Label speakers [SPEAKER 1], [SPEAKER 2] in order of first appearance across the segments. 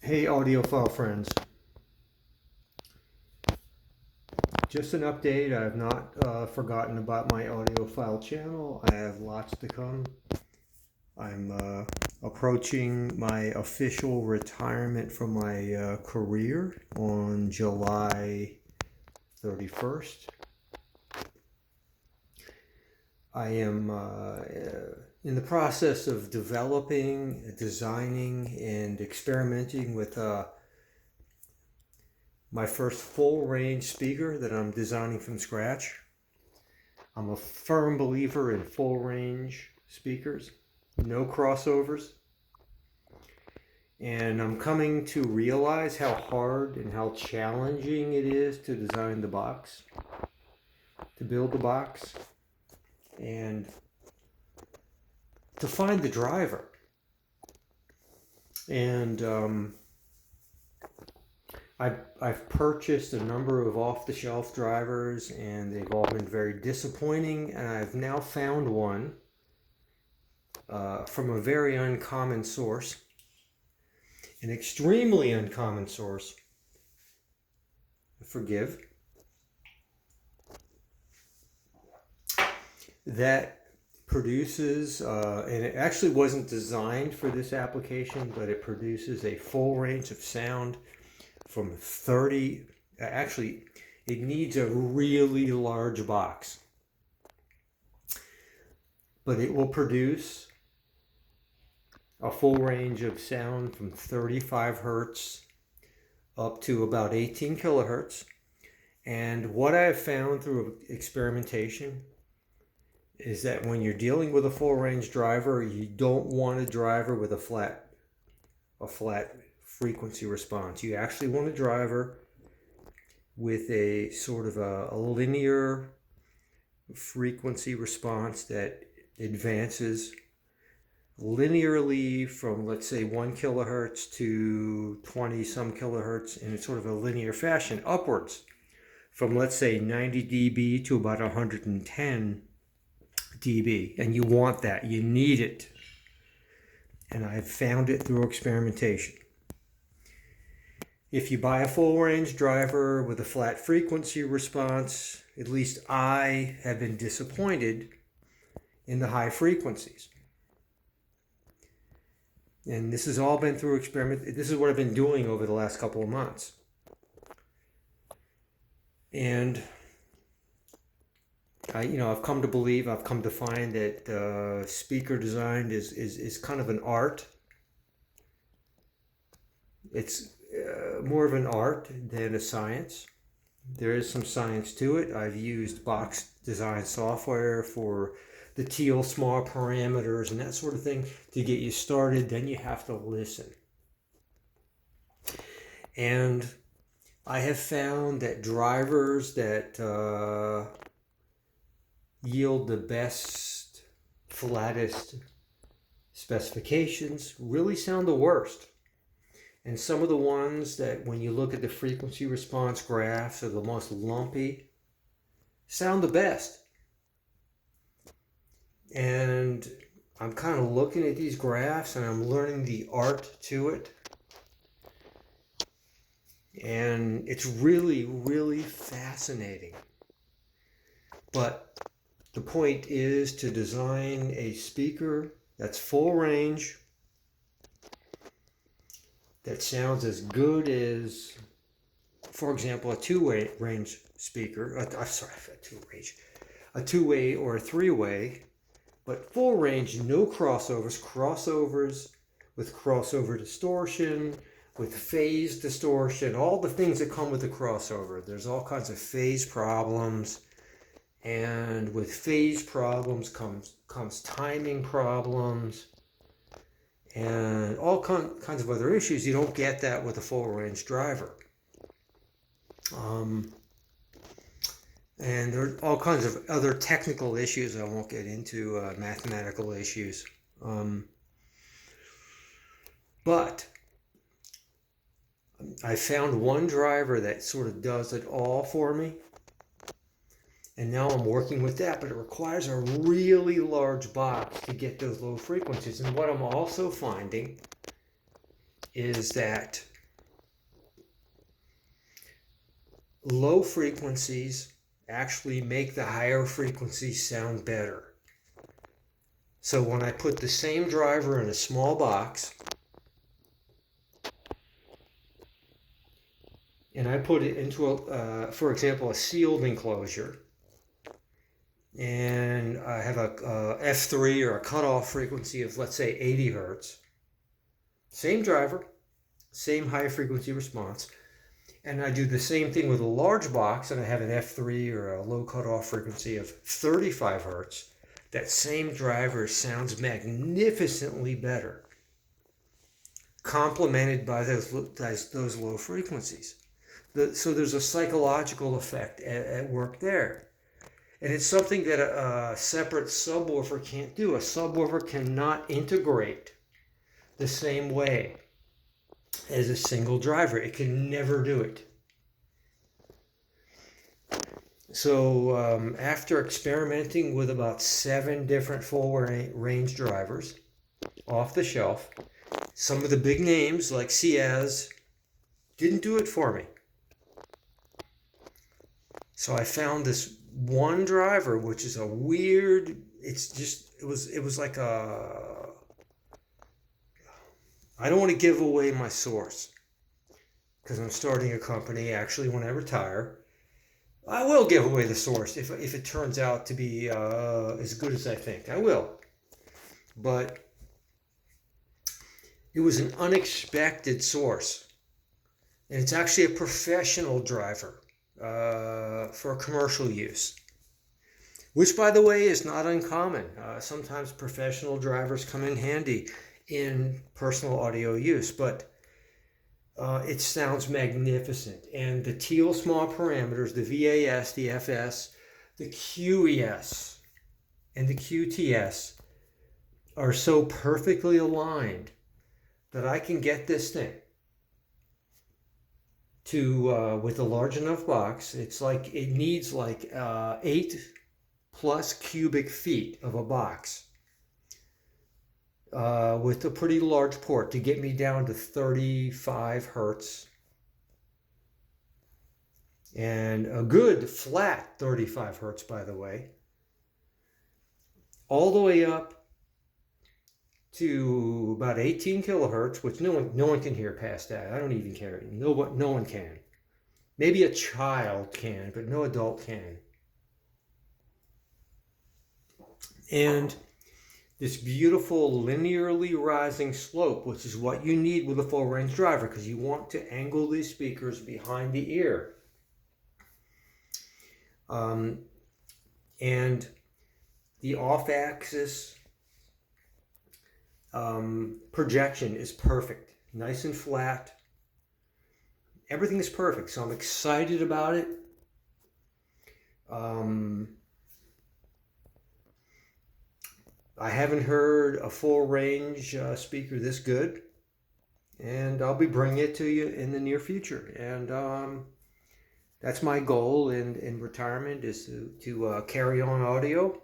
[SPEAKER 1] Hey audiophile friends, just an update. I've not forgotten about my audiophile channel. I have lots to come. I'm approaching my official retirement from my career on July 31st. I am in the process of developing, designing, and experimenting with my first full range speaker that I'm designing from scratch. I'm a firm believer in full range speakers, no crossovers. And I'm coming to realize how hard and how challenging it is to design the box, to build the box, and to find the driver. And I've purchased a number of off-the-shelf drivers, and they've all been very disappointing. And I've now found one from a very uncommon source, an extremely uncommon source. Forgive. That produces, and it actually wasn't designed for this application, but it produces a full range of sound from 30, actually it needs a really large box, but it will produce a full range of sound from 35 hertz up to about 18 kilohertz. And what I have found through experimentation is that when you're dealing with a full range driver, you don't want a driver with a flat frequency response. You actually want a driver with a sort of a linear frequency response that advances linearly from, let's say, 1 kilohertz to 20 some kilohertz in sort of a linear fashion upwards from, let's say, 90 dB to about 110 dB. And you want that, you need it. And I've found it through experimentation. If you buy a full range driver with a flat frequency response, at least I have been disappointed in the high frequencies. And this has all been through experiment. This is what I've been doing over the last couple of months. And I've come to find that speaker design is kind of an art. It's more of an art than a science. There is some science to it. I've used box design software for the teal small parameters and that sort of thing to get you started. Then you have to listen. And I have found that drivers that yield the best, flattest specifications really sound the worst. And some of the ones that, when you look at the frequency response graphs, are the most lumpy, sound the best. And I'm kind of looking at these graphs and I'm learning the art to it. And it's really, really fascinating. But the point is to design a speaker that's full range, that sounds as good as, for example, a two-way range speaker. A two-way or a three-way, but full range, no crossovers. Crossovers with crossover distortion, with phase distortion, all the things that come with the crossover. There's all kinds of phase problems, and with phase problems comes timing problems, and all kinds of other issues. You don't get that with a full range driver. And there are all kinds of other technical issues I won't get into, mathematical issues. But I found one driver that sort of does it all for me. And now I'm working with that, but it requires a really large box to get those low frequencies. And what I'm also finding is that low frequencies actually make the higher frequencies sound better. So when I put the same driver in a small box, and I put it into, for example, a sealed enclosure, and I have a F3 or a cutoff frequency of, let's say, 80 hertz, same driver, same high frequency response, and I do the same thing with a large box and I have an F3 or a low cutoff frequency of 35 hertz, that same driver sounds magnificently better, complemented by those low frequencies. So there's a psychological effect at work there. And it's something that a separate subwoofer can't do. A subwoofer cannot integrate the same way as a single driver. It can never do it. So after experimenting with about 7 different full range drivers off the shelf, some of the big names like Ciaz didn't do it for me. So I found this one driver, which is a weird, it was like I don't want to give away my source because I'm starting a company. Actually, when I retire, I will give away the source if it turns out to be as good as I think. I will. But it was an unexpected source. And it's actually a professional driver for commercial use. Which, by the way, is not uncommon. Sometimes professional drivers come in handy in personal audio use. But it sounds magnificent. And the teal small parameters, the VAS, the FS, the QES, and the QTS are so perfectly aligned that I can get this thing to, with a large enough box, it's like, it needs like 8 plus cubic feet of a box with a pretty large port to get me down to 35 hertz and a good flat 35 hertz, by the way, all the way up to about 18 kilohertz, which no one can hear past that. I don't even care. No one can. Maybe a child can, but no adult can. And this beautiful linearly rising slope, which is what you need with a full range driver, because you want to angle these speakers behind the ear. And the off-axis projection is perfect, nice and flat. Everything is perfect, so I'm excited about it. I haven't heard a full range speaker this good, and I'll be bringing it to you in the near future. And that's my goal in retirement, is to carry on audio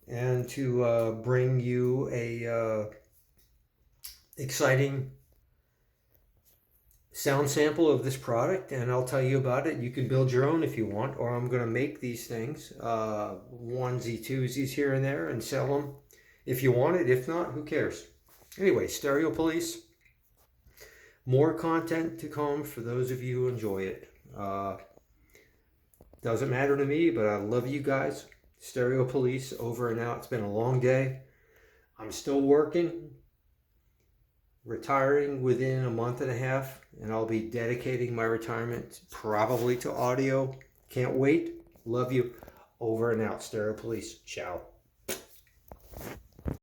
[SPEAKER 1] and to bring you a exciting sound sample of this product, and I'll tell you about it. You can build your own if you want, or I'm going to make these things, onesie, twosies here and there, and sell them if you want it. If not, who cares? Anyway, Stereo Police. More content to come for those of you who enjoy it. Doesn't matter to me, but I love you guys. Stereo Police, over and out. It's been a long day. I'm still working. Retiring within a month and a half, and I'll be dedicating my retirement probably to audio. Can't wait. Love you. Over and out. Stereo Police. Ciao.